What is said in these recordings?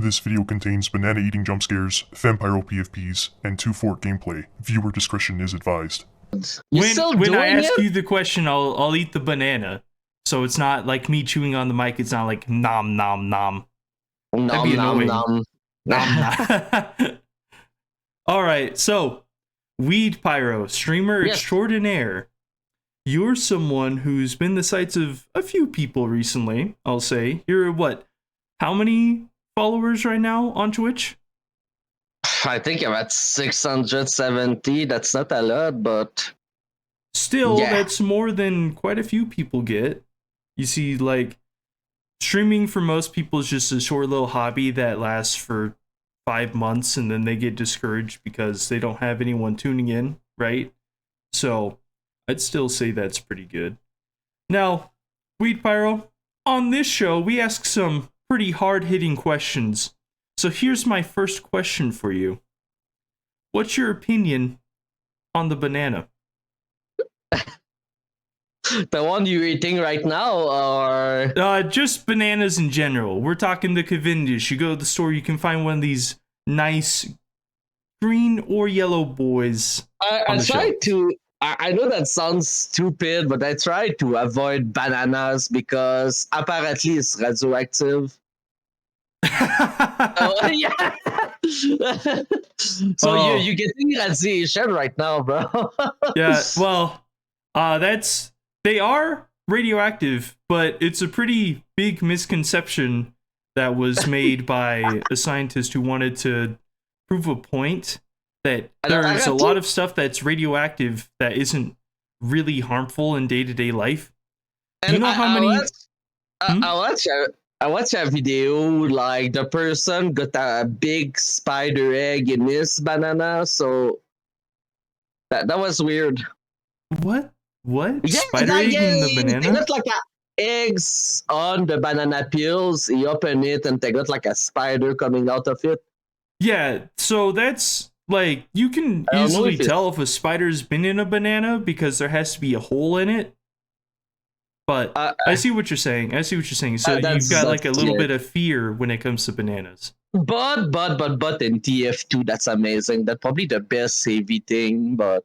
This video contains banana eating jump scares, Vampiro PFPs, and 2-Fort gameplay. Viewer discretion is advised. You when still when doing I ask it? you the question, I'll eat the banana. So it's not like me chewing on the mic. It's not like nom nom nom. That'd be Nom nom annoying. nom. Nom nom. All right, so Weed Pyro, streamer Yes. extraordinaire. You're someone who's been the sights of a few people recently, I'll say. You're what? How many followers right now on Twitch? I think I'm at 670. That's not a lot, but Still, Yeah. that's more than quite a few people get. You see, like, streaming for most people is just a short little hobby that lasts for 5 months and then they get discouraged because they don't have anyone tuning in, right? So, I'd still say that's pretty good. Now, Weed Pyro, on this show, we ask some pretty hard-hitting questions. So here's my first question for you. What's your opinion on the banana? the one you're eating right now, or Just bananas in general. We're talking the Cavendish. You go to the store, you can find one of these nice green or yellow boys. I on the try shelf. to. I know that sounds stupid, but I try to avoid bananas because apparently it's radioactive. Yeah. So Oh. you're getting radiation right now, bro. Yeah, well, they are radioactive, but it's a pretty big misconception that was made by a scientist who wanted to prove a point that there's a lot of stuff that's radioactive that isn't really harmful in day-to-day life. Do you know how many? I watched a video like the person got a big spider egg in his banana, so that was weird. What? Yeah, Spider egg in the They banana? got like eggs on the banana peels. You open it and they got like a spider coming out of it. Yeah, so that's like you can I don't know easily if it's- tell if a spider's been in a banana because there has to be a hole in it. But I see what you're saying. So you've got like a little bit of fear when it comes to bananas. But in TF2, that's amazing. That's probably the best savvy thing, but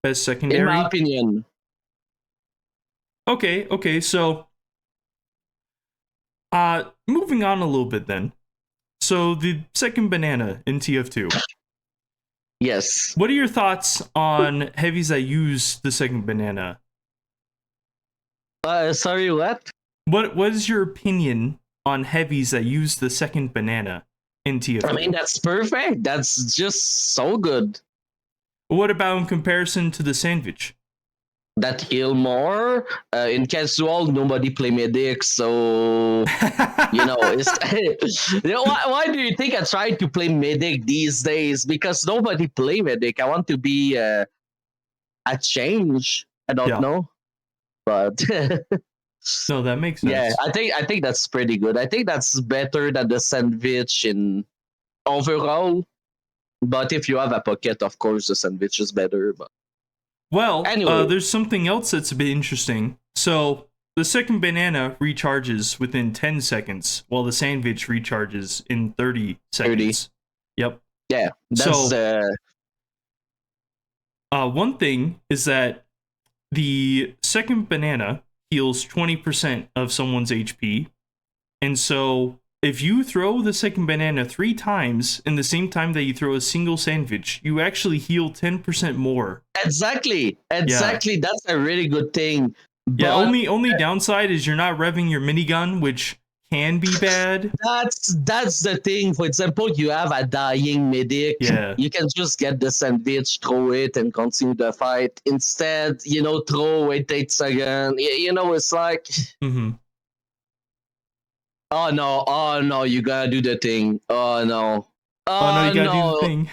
Best in secondary. my opinion. Okay, so moving on a little bit then. So the second banana in TF2. Yes. What are your thoughts on heavies that use the second banana? Sorry, what? What is your opinion on heavies that use the second banana in TF2? I mean, that's perfect. That's just so good. What about in comparison to the sandwich? That heal more. In casual, nobody play medic, so it's why do you think I try to play medic these days? Because nobody play medic. I want to be a change. I don't know, but no, that makes sense. yeah, I think that's pretty good. I think that's better than the sandwich in overall. But if you have a pocket, of course, the sandwich is better. But well, anyway. There's something else that's a bit interesting. So the second banana recharges within 10 seconds, while the sandwich recharges in 30 seconds. 30. Yep. Yeah. That's one thing is that the second banana heals 20% of someone's HP. And so if you throw the second banana 3 times in the same time that you throw a single sandwich, you actually heal 10% more. Exactly. Yeah. That's a really good thing. Yeah, only downside is you're not revving your minigun, which can be bad. That's the thing. For example, you have a dying medic. Yeah. You can just get the sandwich, throw it, and continue the fight. Instead, throw it 8 seconds. It's like oh no, you gotta do the thing. Oh no. You gotta do the thing.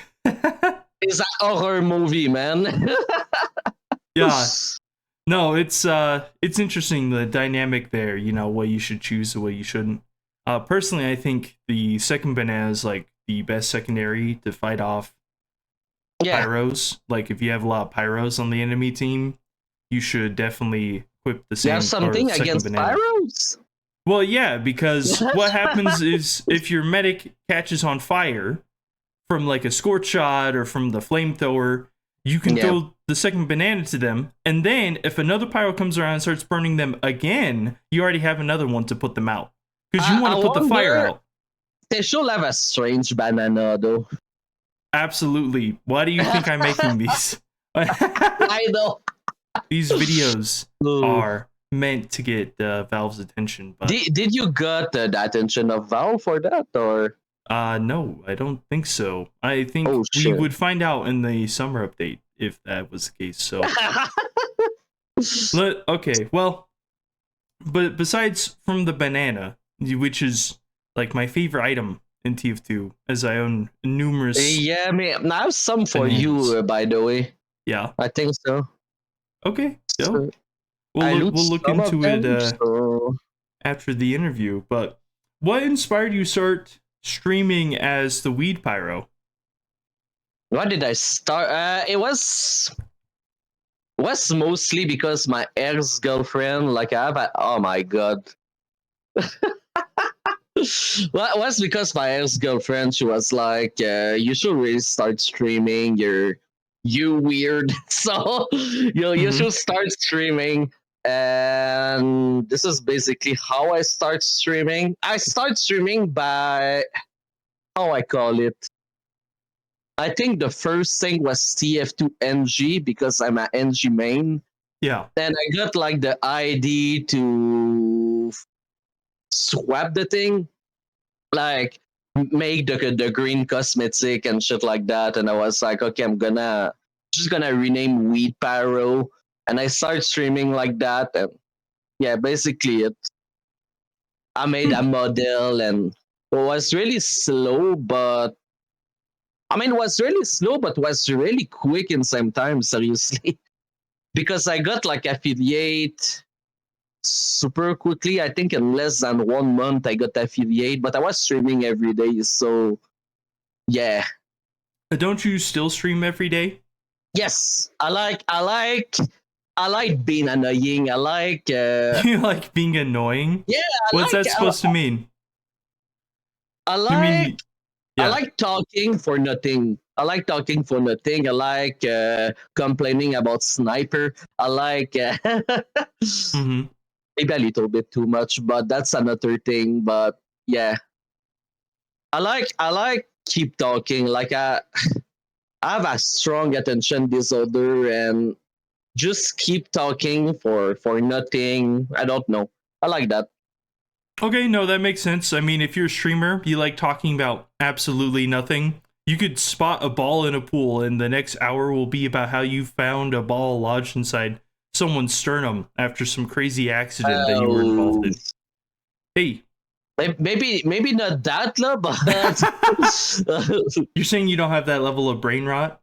It's an horror movie, man. Yeah. No, it's interesting, the dynamic there, what you should choose, what you shouldn't. Personally, I think the second banana is like the best secondary to fight off pyros. Like if you have a lot of pyros on the enemy team, you should definitely equip the same. You have something against pyros? Well, yeah, because what happens is if your medic catches on fire from like a scorch shot or from the flamethrower, you can Yeah. throw the second banana to them, and then if another pyro comes around and starts burning them again, you already have another one to put them out. Because you want I to put the fire wonder- out. They should have a strange banana though. Absolutely. Why do you think I'm making these? I know. These videos are meant to get Valve's attention, but Did you got the attention of Valve for that or? no, I don't think so. I think Oh, we shit. would find out in the summer update if that was the case. So, okay, well, but besides from the banana, which is like my favorite item in TF2, as I own numerous. Yeah, man. I have some for Bananas. you, by the way. Yeah. I think so. Okay. So So, we'll loot look some of into it them, so- after the interview. But what inspired you start streaming as the Weed Pyro? What did I start? It was mostly because my ex-girlfriend, like I have oh my god. Well, it was because my ex-girlfriend, she was like, you should really start streaming. You weird. So you should start streaming. And this is basically how I start streaming. I start streaming by how I call it. I think the first thing was TF2 NG because I'm an NG main. Yeah. Then I got like the ID to swap the thing, like make the green cosmetic and shit like that. And I was like, okay, I'm just gonna rename Weed Pyro, and I started streaming like that. And yeah, basically it. I made a model, and it was really slow, but it was really slow, but was really quick in same time. Seriously, because I got like affiliate super quickly. I think in less than 1 month I got affiliate, but I was streaming every day, so yeah. Don't you still stream every day? Yes, I like being annoying. I like You like being annoying? Yeah, What's that supposed to mean? I like You mean I like talking for nothing. I like talking for nothing. I like complaining about sniper. I like Mhm. maybe a little bit too much, but that's another thing. But yeah, I like keep talking. Like I have a strong attention disorder and just keep talking for nothing. I don't know. I like that. Okay, no, that makes sense. I mean, if you're a streamer, you like talking about absolutely nothing. You could spot a ball in a pool, and the next hour will be about how you found a ball lodged inside someone's sternum after some crazy accident that you were involved in. Hey, Maybe not that, lah, but you're saying you don't have that level of brain rot?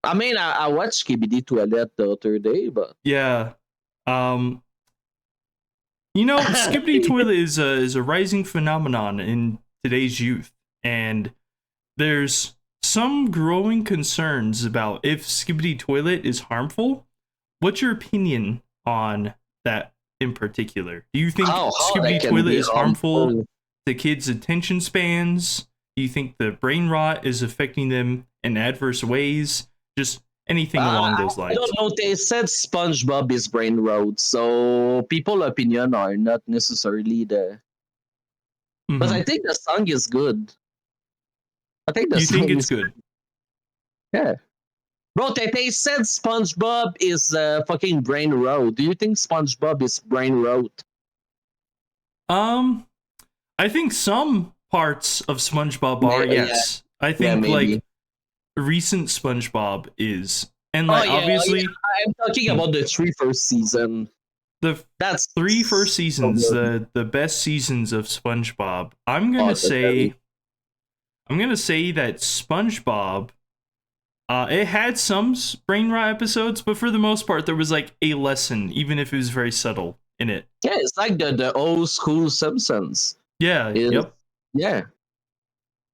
I watched KBD Toilet the other day, but Yeah. Skippity toilet is a rising phenomenon in today's youth, and there's some growing concerns about if skippity toilet is harmful. What's your opinion on that in particular? Do you think how skippity that can toilet be is harmful to kids' attention spans? Do you think the brain rot is affecting them in adverse ways? Just anything along those lines. I don't know. They said SpongeBob is brain rot, so people's opinion are not necessarily the. But I think the song is good. I think the You song think it's is good? Yeah. Bro, they said SpongeBob is fucking brain rot. Do you think SpongeBob is brain rot? I think some parts of SpongeBob are, yes. I think maybe. like recent SpongeBob is, and like obviously I'm talking about the first season. That's 3 first seasons, the best seasons of SpongeBob. I'm gonna say that SpongeBob, it had some brain rot episodes, but for the most part, there was like a lesson, even if it was very subtle in it. Yeah, it's like the old school Simpsons. Yeah. Yep. Yeah.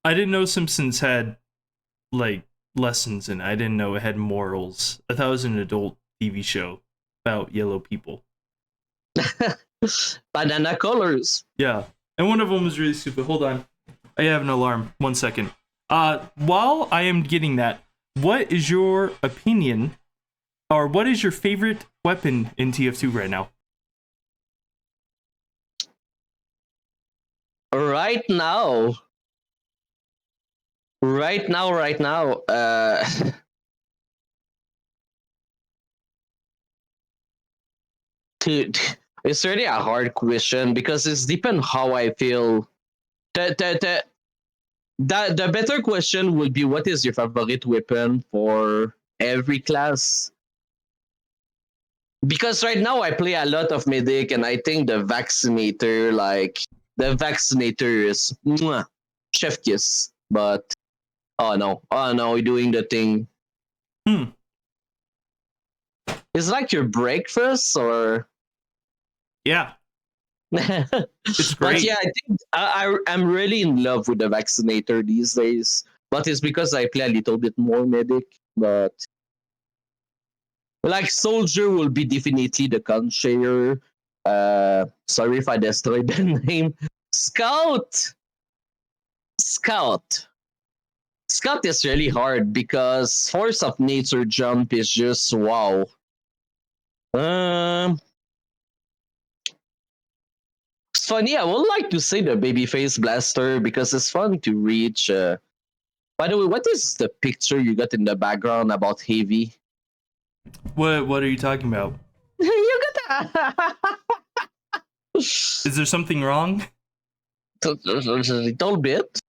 I didn't know Simpsons had like lessons in it. I didn't know it had morals. I thought it was an adult TV show about yellow people. Banana colors. Yeah. And one of them was really stupid. Hold on. I have an alarm. 1 second. While I am getting that, what is your opinion, or what is your favorite weapon in TF2 right now? Right now. Right now. To, it's really a hard question because it's depend how I feel. The better question would be what is your favorite weapon for every class? Because right now I play a lot of medic and I think the vaccinator is mwah, chef kiss. But oh no, we're doing the thing. It's like your breakfast or Yeah. It's But great. yeah, I think I'm really in love with the vaccinator these days. But it's because I play a little bit more medic. But like soldier will be definitely the conchair. Sorry if I destroyed the name. Scout. Scout. Scout is really hard because force of nature jump is just wow. It's funny. I would like to say the babyface blaster because it's fun to reach. By the way, what is the picture you got in the background about heavy? What are you talking about? You got Is there something wrong? a little bit.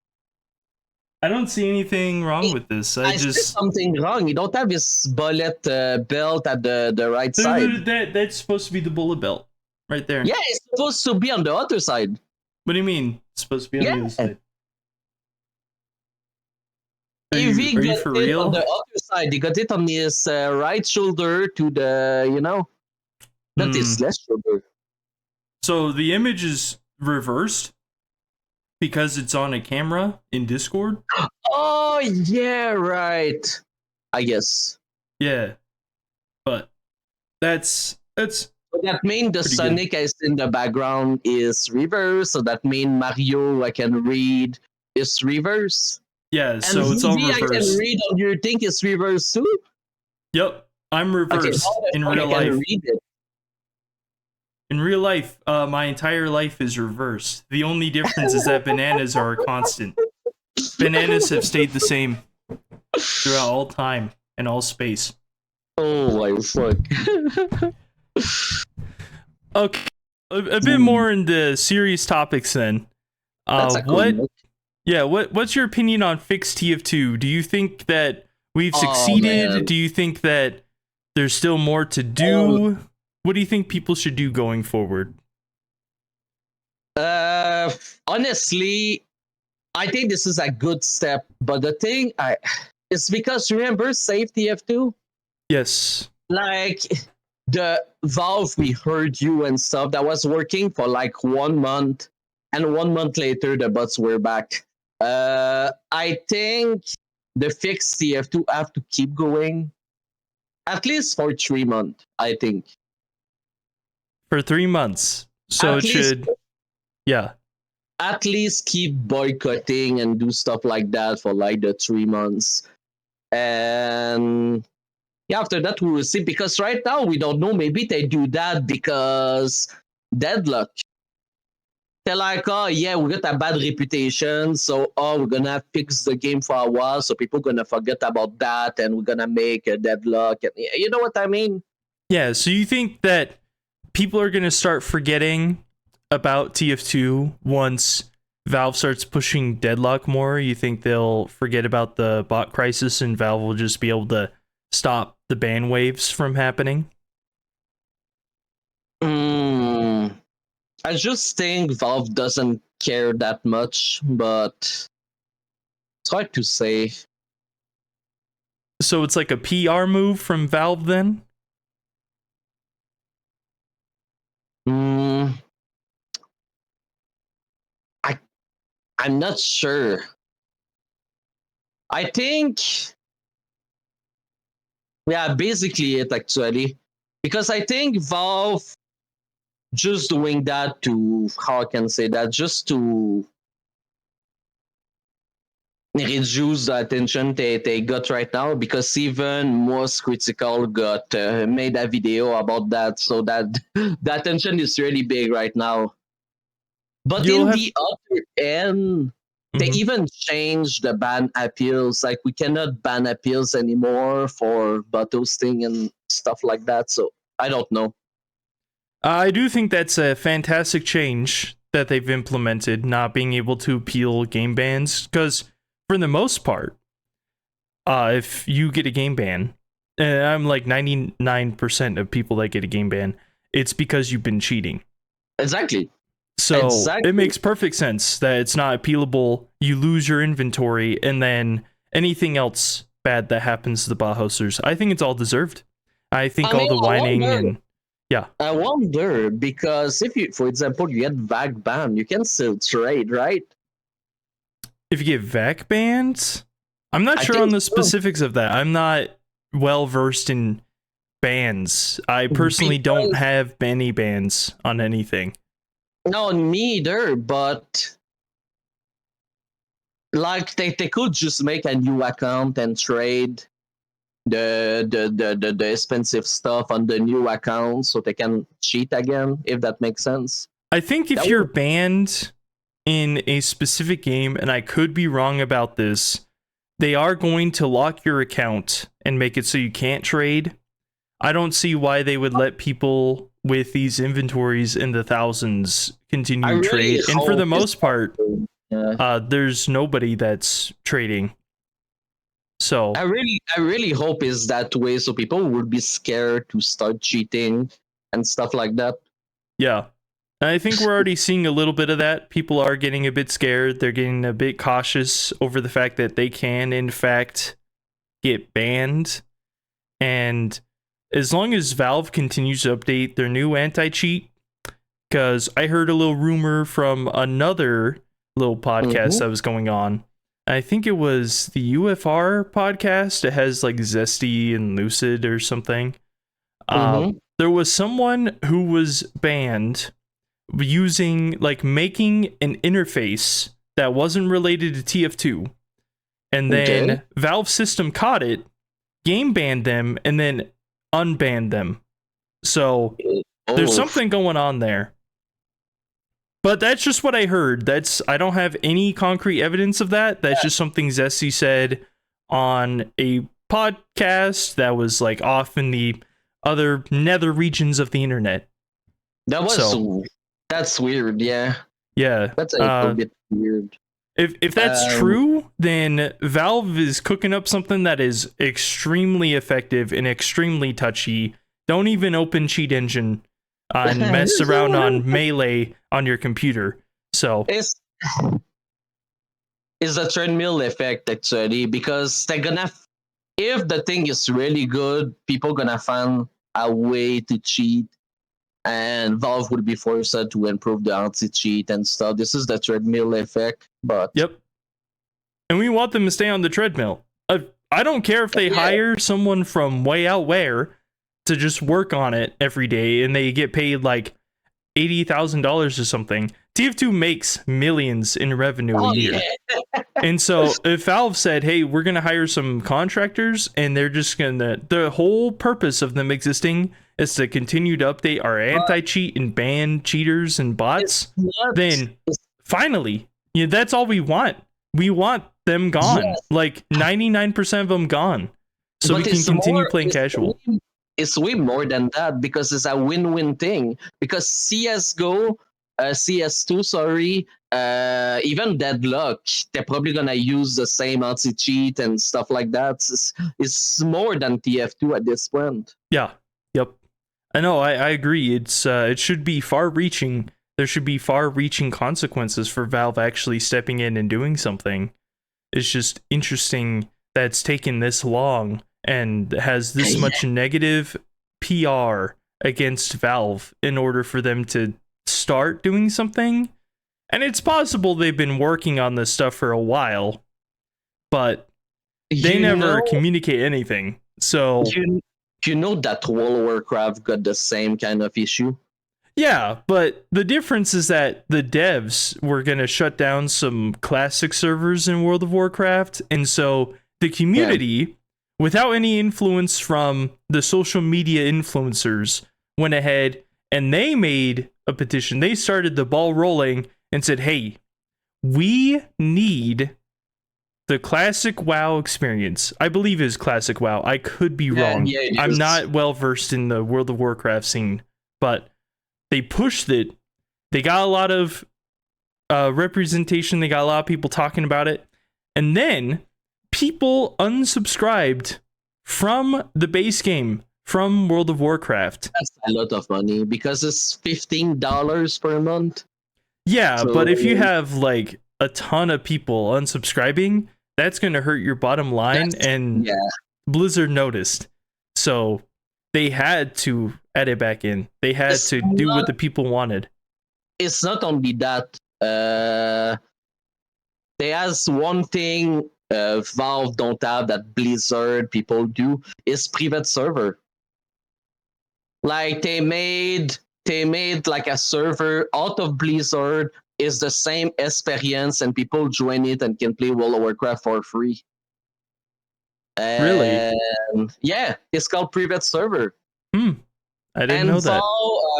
I don't see anything wrong with this. I see something wrong. You don't have his bullet belt at the right side. That's supposed to be the bullet belt. Right there. Yeah, it's supposed to be on the other side. What do you mean? It's supposed to be on the other side. Are If he you got for it real? on the other side, he got it on his right shoulder to the, not his left shoulder. So the image is reversed because it's on a camera in Discord? Oh, yeah, right. I guess. Yeah. But that's So that means the Sonic is in the background is reverse. So that means Mario I can read is reverse. yeah, And so it's all Vivi I can reversed. read on your thing is reverse too? Yep. I'm reversed in real I can life. read it. In real life, my entire life is reversed. The only difference is that bananas are a constant. Bananas have stayed the same throughout all time and all space. Oh my fuck. Okay, a bit more into serious topics then. That's a cool note. Yeah, what's your opinion on fixed TF2? Do you think that we've succeeded? Man. Do you think that there's still more to do? What do you think people should do going forward? Honestly, I think this is a good step, but the thing it's because remember Save TF2? Yes. Like the Valve we heard you and stuff that was working for like 1 month, and 1 month later the bots were back. I think the fixed TF2 have to keep going at least for 3 months, I think. For 3 months. So At it least- should yeah. At least keep boycotting and do stuff like that for like the 3 months. And yeah, after that we will see, because right now we don't know. Maybe they do that because deadlock. They're like, oh yeah, we got a bad reputation, so we're gonna fix the game for a while, so people gonna forget about that, and we're gonna make a deadlock. And you know what I mean? Yeah, so you think that people are going to start forgetting about TF2 once Valve starts pushing deadlock more? You think they'll forget about the bot crisis and Valve will just be able to stop the ban waves from happening? I just think Valve doesn't care that much, but it's hard to say. So it's like a PR move from Valve then? I'm not sure. I think, yeah, basically it actually, because I think Valve just doing that to, how I can say that, just to reduce the attention they got right now, because even most critical got made a video about that, so that the attention is really big right now. But You'll in have the other end, they Mhm. even changed the ban appeals. Like, we cannot ban appeals anymore for bot hosting and stuff like that. So I don't know. I do think that's a fantastic change that they've implemented, not being able to appeal game bans, because for the most part, if you get a game ban, and I'm like 99% of people that get a game ban, it's because you've been cheating. Exactly. So Exactly. it makes perfect sense that it's not appealable. You lose your inventory, and then anything else bad that happens to the bot hosters, I think it's all deserved. I think I all mean, the whining and I wonder, because if you, for example, you get VAC ban, you can still trade, right? if you get VAC bans, I'm not I sure on think the so. specifics of that. I'm not well versed in bans. I personally don't Because, have many bans on anything. no, me either, but like they could just make a new account and trade the expensive stuff on the new account so they can cheat again, if that makes sense. I think if That you're would, banned in a specific game, and I could be wrong about this, they are going to lock your account and make it so you can't trade. I don't see why they would let people with these inventories in the thousands I continue really trade. And for the hope it's most part, yeah. there's nobody that's trading. So I really hope it's that way, so people would be scared to start cheating and stuff like that. yeah, I think we're already seeing a little bit of that. People are getting a bit scared. They're getting a bit cautious over the fact that they can, in fact, get banned. And as long as Valve continues to update their new anti-cheat, because I heard a little rumor from another little podcast Mm-hmm. that was going on. I think it was the UFR podcast. It has like Zesty and Lucid or something. Mm-hmm. There was someone who was banned using, like, making an interface that wasn't related to TF2. And Okay. then Valve system caught it, game banned them, and then unbanned them. So there's Oh, something going on there. But that's just what I heard. I don't have any concrete evidence of that. That's just something Zesty said on a podcast that was like off in the other nether regions of the internet. that was So that's weird. Yeah, yeah. that's a little bit weird. If that's Um, true, then Valve is cooking up something that is extremely effective and extremely touchy. Don't even open Cheat Engine and mess around on Melee on your computer. So it's the treadmill effect actually, because they're gonna, if the thing is really good, people gonna find a way to cheat, and Valve would be forced to improve the anti-cheat and stuff. This is the treadmill effect, but yep. And we want them to stay on the treadmill. I don't care if they yeah, hire someone from way out where to just work on it every day and they get paid like $80,000 or something. TF2 makes millions in revenue a oh year. yeah, And so if Valve said, hey, we're going to hire some contractors and they're just going to, the whole purpose of them existing is to continue to update our anti-cheat and ban cheaters and bots, it's not. then finally, that's all we want. We want them gone. Yes, Like 99% of them gone. So we but can continue playing it's casual. it's way more than that, because it's a win-win thing. Because CS:GO, CS2, sorry, even Deadlock, they're probably gonna use the same anti-cheat and stuff like that. It's more than TF2 at this point. Yeah. Yep. I know. I agree. It should be far-reaching. There should be far-reaching consequences for Valve actually stepping in and doing something. It's just interesting that it's taken this long and has this much negative PR against Valve in order for them to start doing something. And it's possible they've been working on this stuff for a while, but they never communicate anything. So you know that World of Warcraft got the same kind of issue. Yeah, but the difference is that the devs were going to shut down some classic servers in World of Warcraft, and so the community, without any influence from the social media influencers, went ahead and they made a petition. They started the ball rolling and said, "Hey, we need the classic WoW experience." I believe it is classic WoW. I could be wrong. Yeah, it I'm is. not well versed in the World of Warcraft scene, but they pushed it. They got a lot of representation. They got a lot of people talking about it. And then people unsubscribed from the base game, from World of Warcraft. That's a lot of money because it's $15 per month. Yeah, So- but if you have like a ton of people unsubscribing, that's going to hurt your bottom line. And Yeah. Blizzard noticed. So they had to add it back in. They had It's to do what not- the people wanted. It's not only that. There's one thing Valve don't have that Blizzard people do is private server. Like they made like a server out of Blizzard is the same experience and people join it and can play World of Warcraft for free. Really? And yeah, it's called private server. I didn't know that.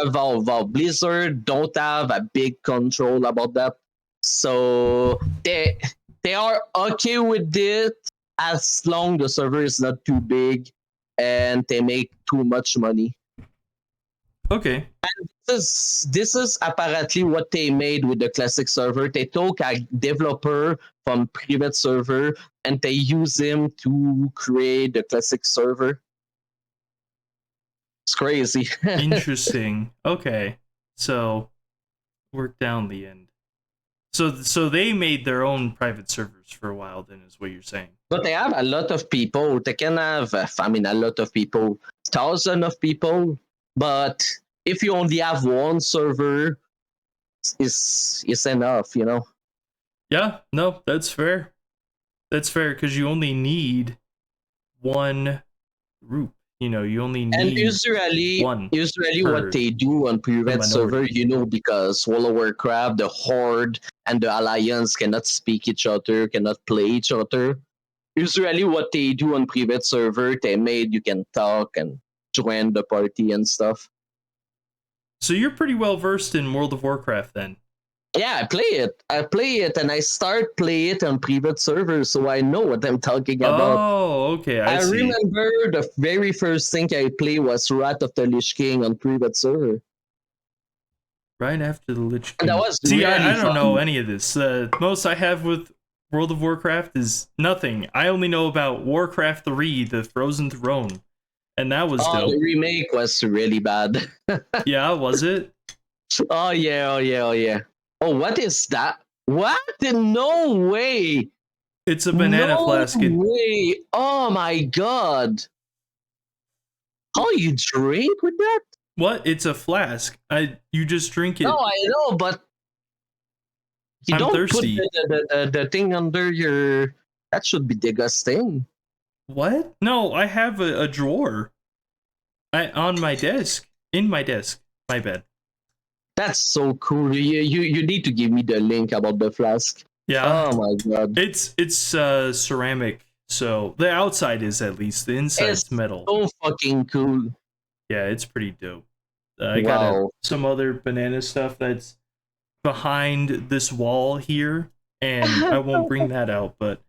Valve, Blizzard don't have a big control about that, so they are okay with it as long the server is not too big and they make too much money. Okay. This is apparently what they made with the classic server. They took a developer from private server and they use him to create the classic server. It's crazy. Interesting. Okay. So work down the end. So they made their own private servers for a while then is what you're saying. But they have a lot of people. They can have, a lot of people, thousands of people. But if you only have one server, it's enough, you know. Yeah, no, that's fair. That's fair because you only need one group. You know, you only need And usually per what they do on private server, minority. you know, because World of Warcraft, the Horde and the Alliance cannot speak each other, cannot play each other. Usually what they do on private server, they made you can talk and join the party and stuff. So you're pretty well versed in World of Warcraft then. Yeah, I play it and I start play it on private server, so I know what I'm talking about. Oh, okay. I see. remember the very first thing I played was Wrath of the Lich King on private server. Right after the Lich And King. that was See, really I don't fun. know any of this. Most I have with World of Warcraft is nothing. I only know about Warcraft 3, the Frozen Throne. And that was Oh, dope. the remake was really bad. Yeah, was it? Oh yeah. Oh, what is that? What? No way! It's a banana no flask. way! Oh my god! How you drink with that? What? It's a flask. You just drink it. No, I know, but you I'm don't thirsty. put the thing under your. That should be disgusting. What? No, I have a drawer. On my desk. In my desk. My bed. That's so cool. You need to give me the link about the flask. Yeah. Oh my god! It's ceramic. So the outside is at least. The inside's It's metal. so fucking cool. Yeah, it's pretty dope. I got Wow. some other banana stuff that's behind this wall here, and I won't bring that out. But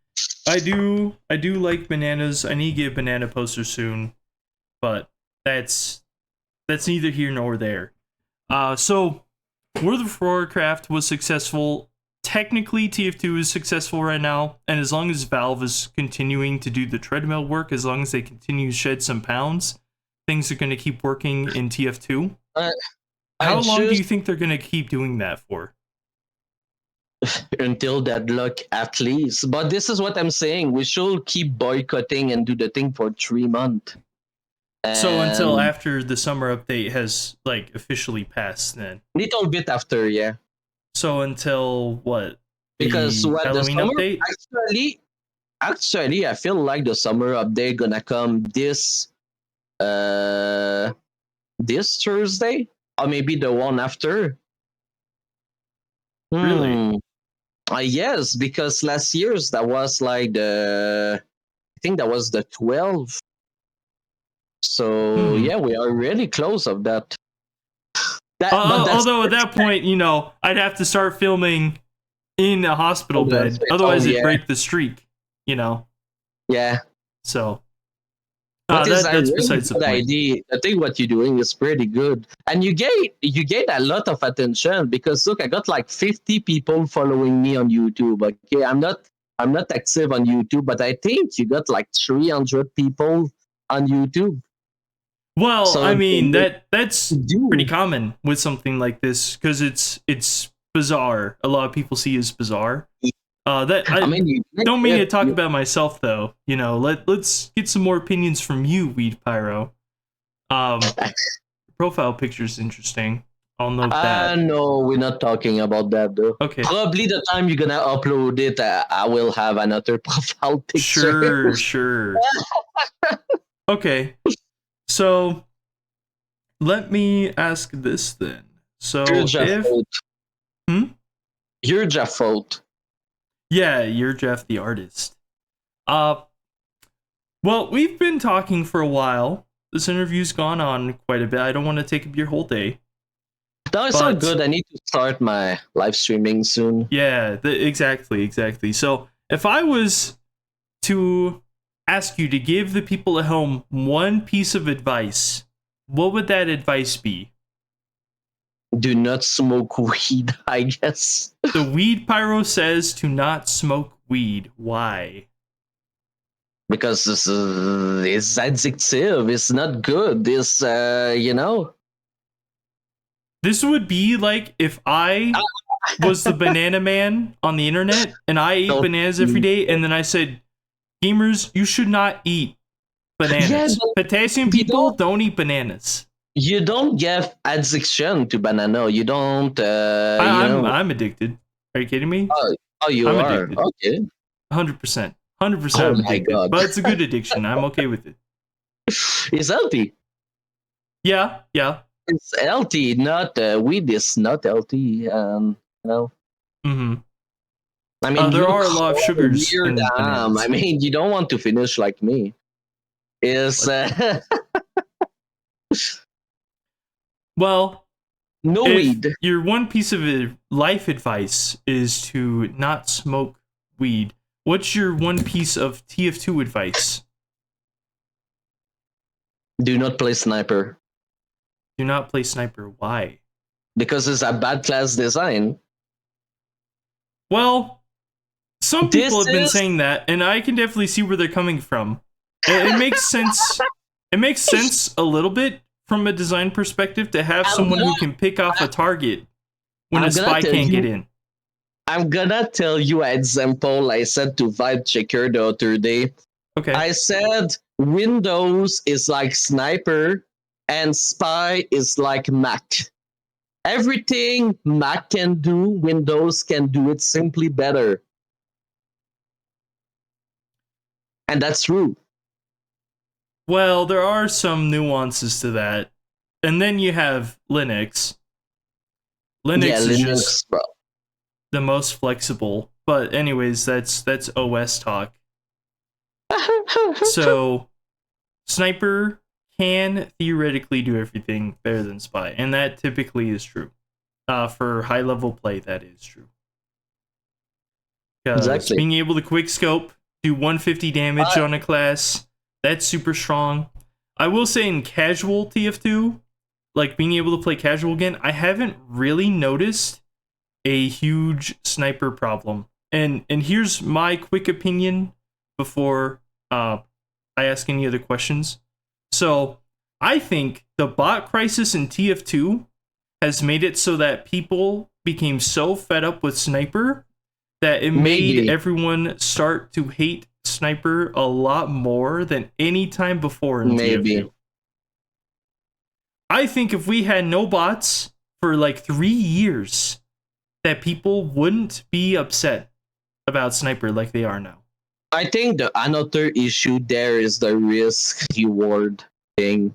I do like bananas. I need to get a banana poster soon, but that's neither here nor there. So World of Warcraft was successful. Technically, TF2 is successful right now, and as long as Valve is continuing to do the treadmill work, as long as they continue to shed some pounds, things are going to keep working in TF2. How long do you think they're going to keep doing that for? Until deadlock at least. But this is what I'm saying. We should keep boycotting and do the thing for 3 months. So until after the summer update has like officially passed, then little bit after, yeah. So until what? Because the what the Halloween summer update? actually I feel like the summer update gonna come this Thursday. or maybe the one after. Really? Yes, because last year's that was like I think that was the 12. So Hmm. yeah, we are really close of that. But that's Although at that point, I'd have to start filming in a hospital bed. Otherwise, it'd yeah, break the streak. yeah. So But it's a that's really besides the good point. idea. I think what you're doing is pretty good, and you get a lot of attention because look, I got like 50 people following me on YouTube. Okay, I'm not active on YouTube, but I think you got like 300 people on YouTube. Well, So I mean that's pretty do common with something like this because it's bizarre. A lot of people see as bizarre. That I I mean you don't mean to get talk about myself though. Let's get some more opinions from you, Weed Pyro. Profile picture's interesting. I'll note that. no, we're not talking about that though. Okay. Probably the time you're gonna upload it, I will have another profile picture. Sure. Okay. So let me ask this then. You're So Jeff if Fault. hmm? You're Jeff Fault. Yeah, you're Jeff the artist. Well, we've been talking for a while. This interview's gone on quite a bit. I don't want to take up your whole day. No, it's not But good. I need to start my live streaming soon. yeah, exactly. So if I was to ask you to give the people at home one piece of advice, what would that advice be? Do not smoke weed, I guess. The Weed Pyro says to not smoke weed. Why? Because it's addictive. It's not good. This would be like if I was the banana man on the internet and I ate Don't bananas every day and then I said, gamers, you should not eat bananas. Yeah, but Potassium people don't eat bananas. you don't get addiction to banana. You don't, I'm addicted. Are you kidding me? Oh, you I'm are? addicted. Okay. 100%. 100% Oh I'm my addicted. God. But it's a good addiction. I'm okay with it. It's healthy. Yeah. It's healthy, not weed is not healthy. Mm-hmm. I mean, There you are a lot of sugars weird in bananas. I mean, you don't want to finish like me. Is Well, no if weed. your one piece of life advice is to not smoke weed, what's your one piece of TF2 advice? Do not play sniper Do not play sniper. Why? because it's a bad class design. Well, some This people have been is- saying that, and I can definitely see where they're coming from. It makes sense. It makes sense a little bit from a design perspective to have someone who can pick off a target when I'm a gonna spy tell can't you- get in. I'm gonna tell you an example I said to Vibe Checker the other day. Okay. I said Windows is like Sniper and Spy is like Mac. Everything Mac can do, Windows can do it simply better. And that's true. Well, there are some nuances to that. And then you have Linux. Linux is just bro. the most flexible. But anyways, that's OS talk. So Sniper can theoretically do everything better than Spy, and that typically is true. For high level play, that is true. Exactly. Being able to quick scope, do 150 damage on a class, that's super strong. I will say in casual TF2, like being able to play casual again, I haven't really noticed a huge sniper problem. And here's my quick opinion before I ask any other questions. So I think the bot crisis in TF2 has made it so that people became so fed up with sniper that it made everyone start to hate sniper a lot more than any time before in TF2. I think if we had no bots for like 3 years, that people wouldn't be upset about sniper like they are now. I think another issue there is the risk reward thing.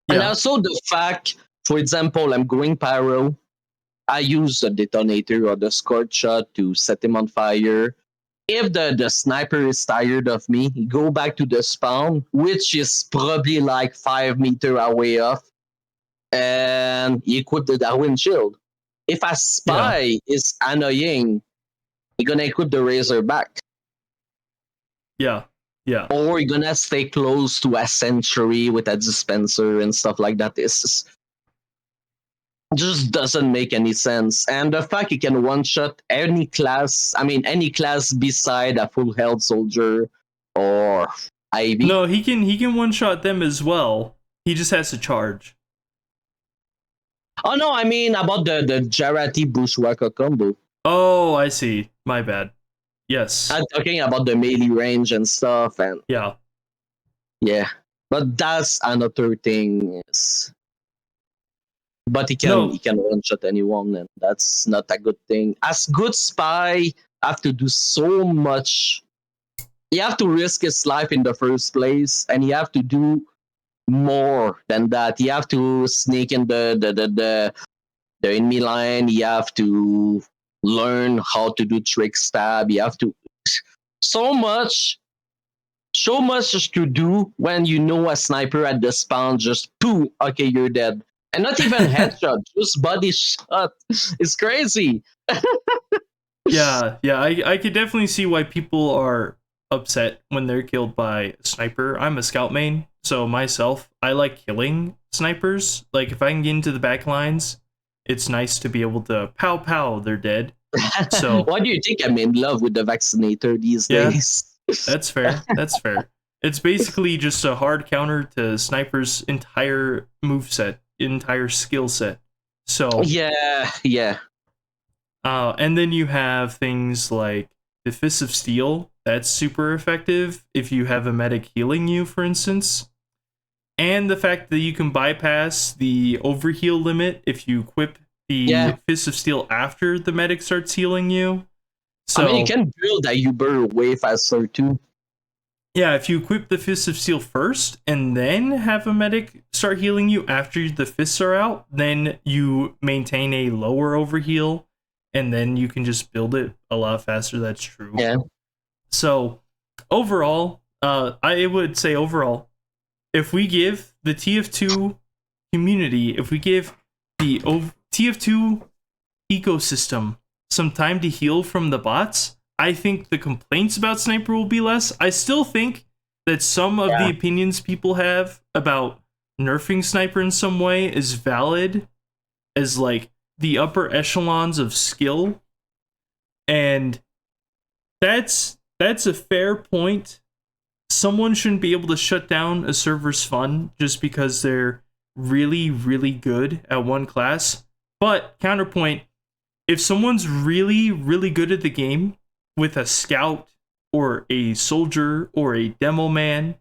Yeah. And also the fact For example, I'm going pyro. I use the detonator or the scorch shot to set him on fire. If the sniper is tired of me, go back to the spawn, which is probably like 5 meters away off, and equip the Darwin shield. If a spy is annoying, you're gonna equip the Razorback. Yeah. Yeah. Or you're gonna stay close to a sentry with a dispenser and stuff like that. This just doesn't make any sense. And the fact you can one shot any class beside a full health soldier or Ivy. No, he can one shot them as well. He just has to charge. Oh no, I mean about the Jarati Bushwhacker combo. Oh, I see. My bad. Yes. I'm talking about the melee range and stuff, and Yeah. But that's another thing. But he can one shot anyone, and that's not a good thing. As good spy, have to do so much. You have to risk his life in the first place, and you have to do more than that. You have to sneak in the enemy line. You have to learn how to do trick stab. You have to so much to do when you know a sniper at the spawn just poof, okay, you're dead. And not even headshot, just body shot. It's crazy. Yeah, I could definitely see why people are upset when they're killed by a sniper. I'm a scout main, so myself, I like killing snipers. Like, if I can get into the back lines, it's nice to be able to pow, they're dead. So why do you think I'm in love with the vaccinator these days? That's fair. It's basically just a hard counter to sniper's entire moveset, entire skill set. So yeah. And then you have things like the Fist of Steel. That's super effective if you have a medic healing you, for instance. And the fact that you can bypass the overheal limit if you equip the Fist of Steel after the medic starts healing you. So, I mean, you can build a Uber way faster too. Yeah, if you equip the Fist of Steel first and then have a medic start healing you after the fists are out, then you maintain a lower overheal, and then you can just build it a lot faster. That's true. Yeah. So, overall, I would say overall, if we give the TF2 community, if we give the TF2 ecosystem some time to heal from the bots, I think the complaints about Sniper will be less. I still think that some of the opinions people have about nerfing Sniper in some way is valid as like the upper echelons of skill. And that's a fair point. Someone shouldn't be able to shut down a server's fun just because they're really, really good at one class. But counterpoint, if someone's really, really good at the game with a scout or a soldier or a demo man,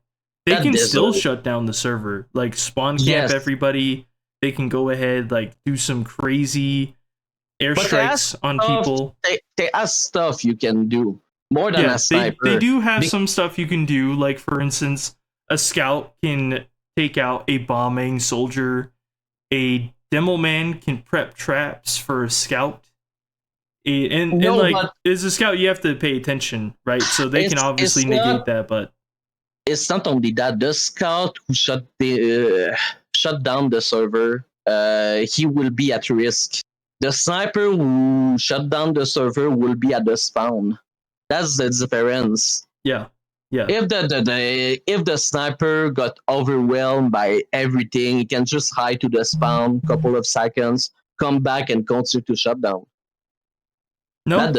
they can still shut down the server. Like spawn camp everybody. They can go ahead, like do some crazy airstrikes on people. They have stuff you can do more than a sniper. They do have some stuff you can do. Like for instance, a scout can take out a bombing soldier. A demo man can prep traps for a scout. As a scout, you have to pay attention, right? So they can obviously negate that, but it's not only that. The scout who shut down the server, he will be at risk. The sniper who shut down the server will be at the spawn. That's the difference. Yeah. If the sniper got overwhelmed by everything, he can just hide to the spawn, couple of seconds, come back and continue to shut down. No,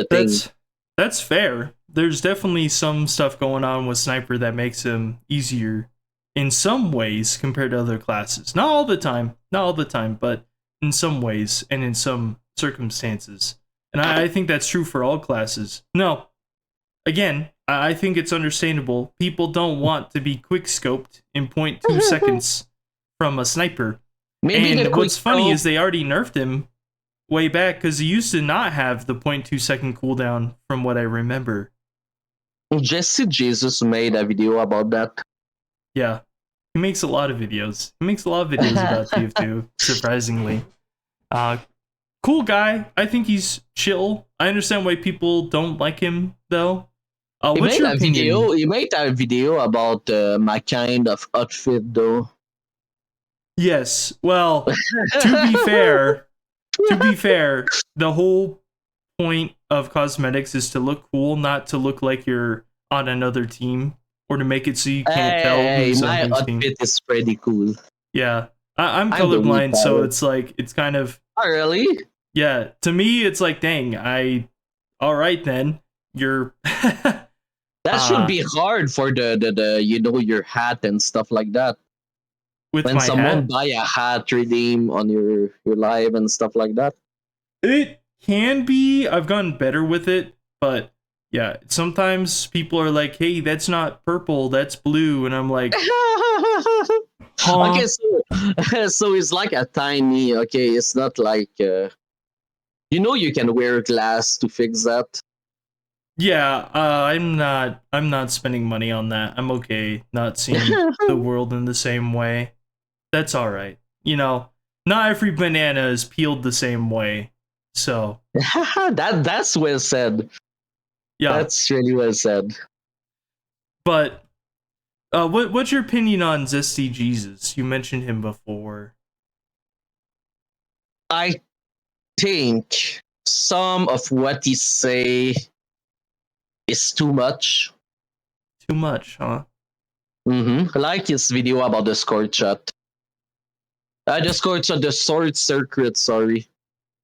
that's fair. There's definitely some stuff going on with Sniper that makes him easier in some ways compared to other classes. Not all the time, but in some ways and in some circumstances. And I think that's true for all classes. No, again, I think it's understandable. People don't want to be quick scoped in 0.2 seconds from a sniper. And what's funny is they already nerfed him way back because he used to not have the 0.2 second cooldown from what I remember. Jesse Jesus made a video about that. Yeah. He makes a lot of videos. He makes a lot of videos about TF2, surprisingly. Cool guy. I think he's chill. I understand why people don't like him, though. What's your opinion? He made a video about my kind of outfit, though. Yes. Well, to be fair, the whole point of cosmetics is to look cool, not to look like you're on another team, or to make it so you can't tell who's my on whose outfit team. is pretty cool. Yeah. I'm I'm the colorblind, weak so power. it's like, it's kind of, Oh, really? yeah, to me, it's like, dang, all right then, you're, That should be hard for the your hat and stuff like that. with When my someone hat. buy a hat, redeem on your live and stuff like that. It can be. I've gotten better with it, but yeah, sometimes people are like, "Hey, that's not purple, that's blue," and I'm like, huh? Okay, so it's like a tiny. Okay, it's not like you can wear glass to fix that. Yeah, I'm not spending money on that. I'm okay not seeing the world in the same way. That's all right. Not every banana is peeled the same way. So, That's well said. yeah. That's really well said. But what's your opinion on Zesty Jesus? You mentioned him before. I think some of what he say is too much. Too much, huh? Like his video about the score shot. The sword circuit, sorry.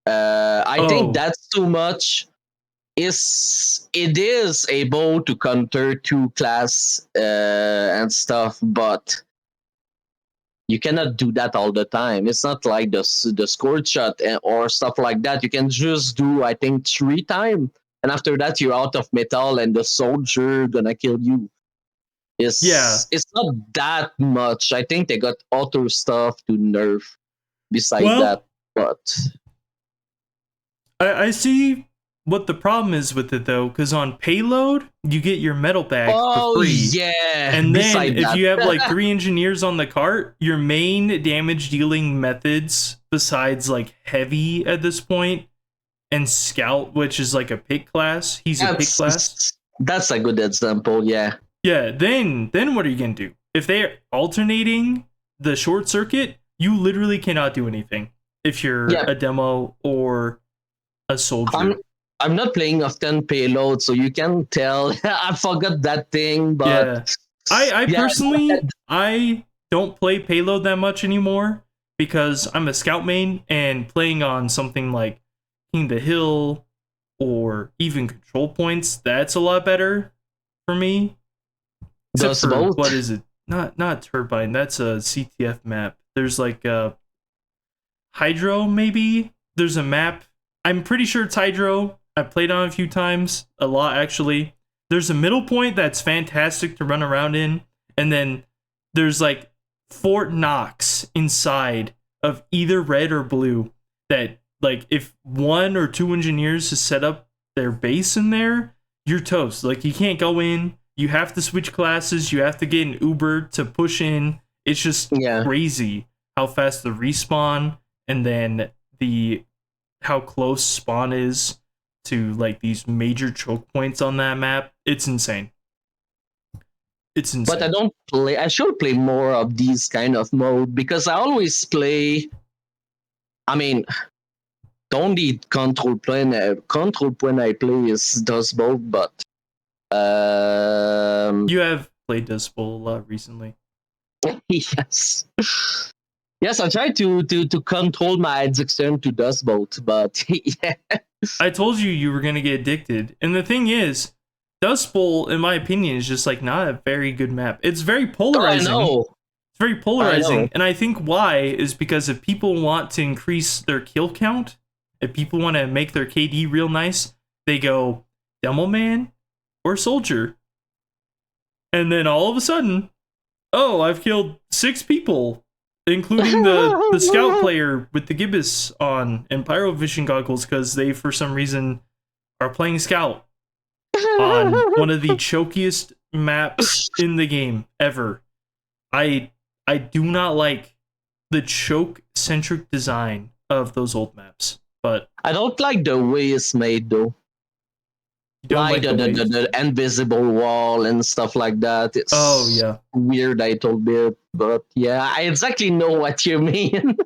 I think that's too much. It is able to counter 2 class and stuff, but you cannot do that all the time. It's not like the score shot or stuff like that. You can just do, I think, 3 times, and after that you're out of metal, and the soldier gonna kill you. It's not that much. I think they got other stuff to nerf beside that, but I see what the problem is with it though, because on payload you get your metal bag for free. Yeah, and then if you have like 3 engineers on the cart, your main damage dealing methods besides like heavy at this point and scout, which is like a pick class, he's a pick class. That's a good example. Yeah. Then what are you gonna do if they're alternating the short circuit? You literally cannot do anything if you're a demo or a soldier. I'm not playing often payload, so you can tell. I forgot that thing, but I personally I don't play payload that much anymore because I'm a scout main, and playing on something like King the Hill or even control points, that's a lot better for me. Except for, what is it? Not Turbine. That's a CTF map. There's like a Hydro, maybe. There's a map. I'm pretty sure it's Hydro. I've played on a few times, a lot actually. There's a middle point that's fantastic to run around in, and then there's like Fort Knox inside of either red or blue that, like, if 1 or 2 engineers has set up their base in there, you're toast. Like, you can't go in. You have to switch classes. You have to get an Uber to push in. It's just crazy how fast the respawn and then how close spawn is to like these major choke points on that map. It's insane. It's insane. But I should play more of these kind of mode because I always play. I mean, the only control point I play does both, but you have played Dust Bowl a lot recently. Yes. Yes, I tried to control my addiction to Dust Bolt, but yeah. I told you were gonna get addicted, and the thing is, Dust Bowl, in my opinion, is just like not a very good map. It's very polarizing. I know. It's very polarizing, and I think why is because if people want to increase their kill count, if people want to make their KD real nice, they go Demo Man or Soldier, and then all of a sudden, oh, I've killed 6 people, including the scout player with the gibbous on and pyrovision goggles, because they for some reason are playing scout on one of the chokiest maps in the game ever. I I do not like the choke-centric design of those old maps. But I don't like the way it's made though. you don't like the, the way the invisible wall and stuff like that. It's weird a little bit, but yeah, I exactly know what you mean.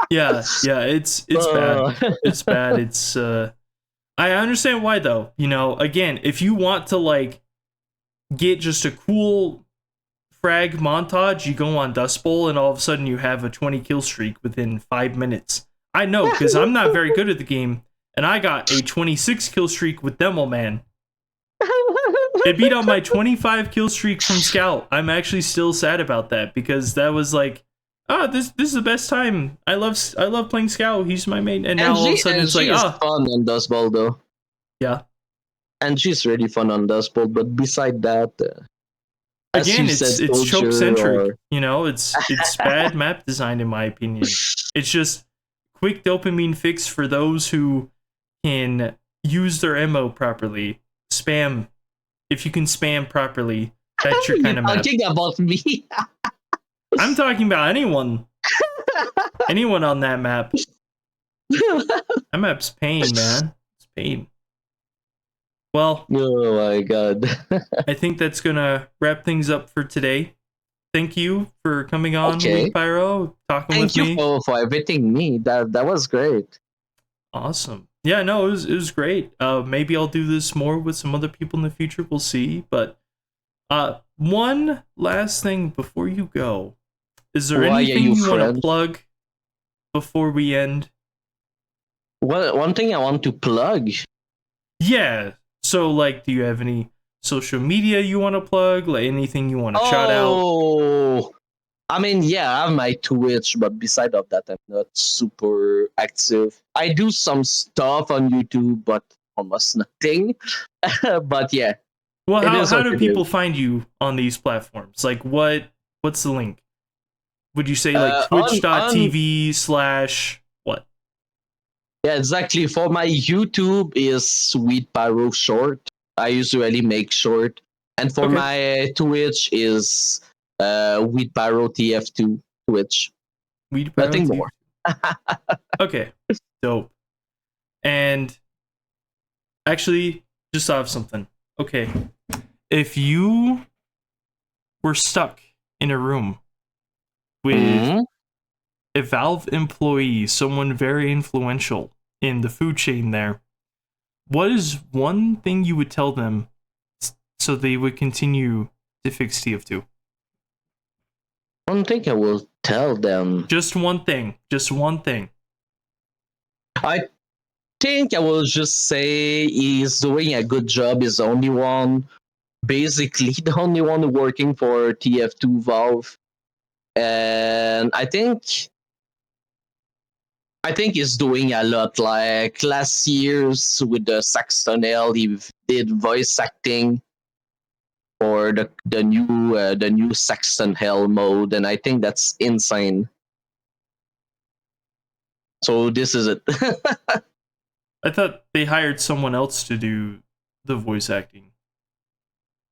yeah, it's bad. It's bad. It's I understand why though. You know, again, if you want to like get just a cool frag montage, you go on Dust Bowl and all of a sudden you have a 20 kill streak within 5 minutes. I know, because I'm not very good at the game, and I got a 26 kill streak with Demo Man. It beat out my 25 kill streak from Scout. I'm actually still sad about that, because that was like, this is the best time. I love playing Scout. He's my main. And now all of a sudden it's like, fun on Dust Bowl though. Yeah. And she's really fun on Dust Bowl, but beside that, again, it's choke centric. You know, it's bad map design in my opinion. It's just quick dopamine fix for those who can use their ammo properly. Spam. If you can spam properly, that's your kind of map. Talking about me. I'm talking about anyone. Anyone on that map. That map's pain, man. It's pain. Well, oh my god. I think that's gonna wrap things up for today. Thank you for coming on, Pyro, talking with me. Thank you for everything me. That was great. Awesome. Yeah, no, it was great. Maybe I'll do this more with some other people in the future. We'll see. But one last thing before you go. Is there anything you want to plug before we end? Well, one thing I want to plug. Yeah. So, like, do you have any social media you want to plug? Like, anything you want to shout out? Oh, I mean, yeah, I have my Twitch, but beside of that, I'm not super active. I do some stuff on YouTube, but almost nothing. But yeah. Well, how do people find you on these platforms? Like, what's the link? Would you say like twitch.tv/ what? Yeah, exactly. For my YouTube is Sweet Pyro Short. I usually make short. And for my Twitch is Wheat Pyro TF2 Twitch. Nothing more. Okay. Dope. And actually, just thought of something. Okay. If you were stuck in a room with a Valve employee, someone very influential in the food chain there, what is one thing you would tell them so they would continue to fix TF2? One thing I will tell them. Just one thing. Just one thing. I think I will just say he's doing a good job. He's the only one, basically the only one working for TF2 Valve. And I think he's doing a lot. Like last year's with the Saxton L, he did voice acting for the new Saxton Hell mode, and I think that's insane. So this is it. I thought they hired someone else to do the voice acting.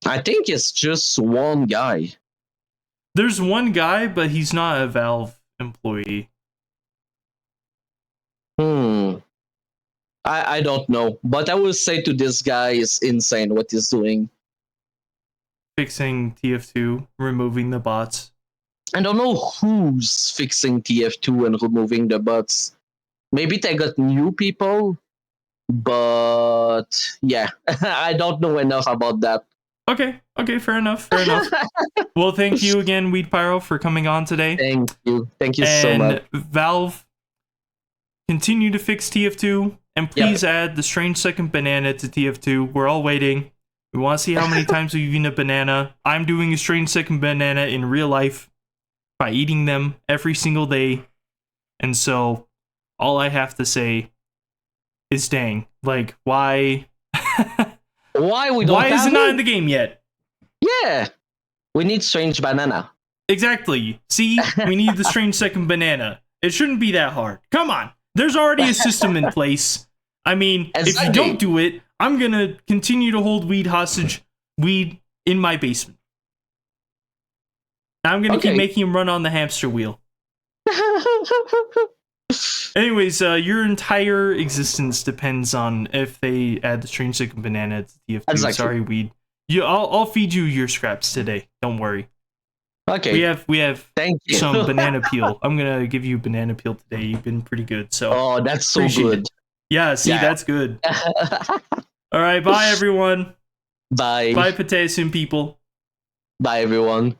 I think it's just one guy. There's one guy, but he's not a Valve employee. I don't know, but I will say to this guy is insane what he's doing. Fixing TF2, removing the bots. I don't know who's fixing TF2 and removing the bots. Maybe they got new people, but yeah, I don't know enough about that. Okay, fair enough. Well, thank you again, Weed Pyro, for coming on today. Thank you so much. Valve, continue to fix TF2, and please add the Strange Second Banana to TF2. We're all waiting. We want to see how many times we've eaten a banana. I'm doing a Strange Second Banana in real life by eating them every single day. And so, all I have to say is dang. Like, why... Why is it not in the game yet? Yeah. We need Strange Banana. Exactly. See? We need the Strange Second Banana. It shouldn't be that hard. Come on. There's already a system in place. I mean, if you don't do it, I'm gonna continue to hold weed hostage. Weed in my basement. I'm gonna keep Okay. making him run on the hamster wheel. Anyways, your entire existence depends on if they add the strange second banana to TF2. Exactly. Sorry, weed. I'll feed you your scraps today. Don't worry. Okay. We have Thank you. some banana peel. I'm gonna give you banana peel today. You've been pretty good. So Oh, that's so appreciate good. it. Yeah, see, Yeah. that's good. All right, bye everyone. Bye. Bye potassium people. Bye, everyone.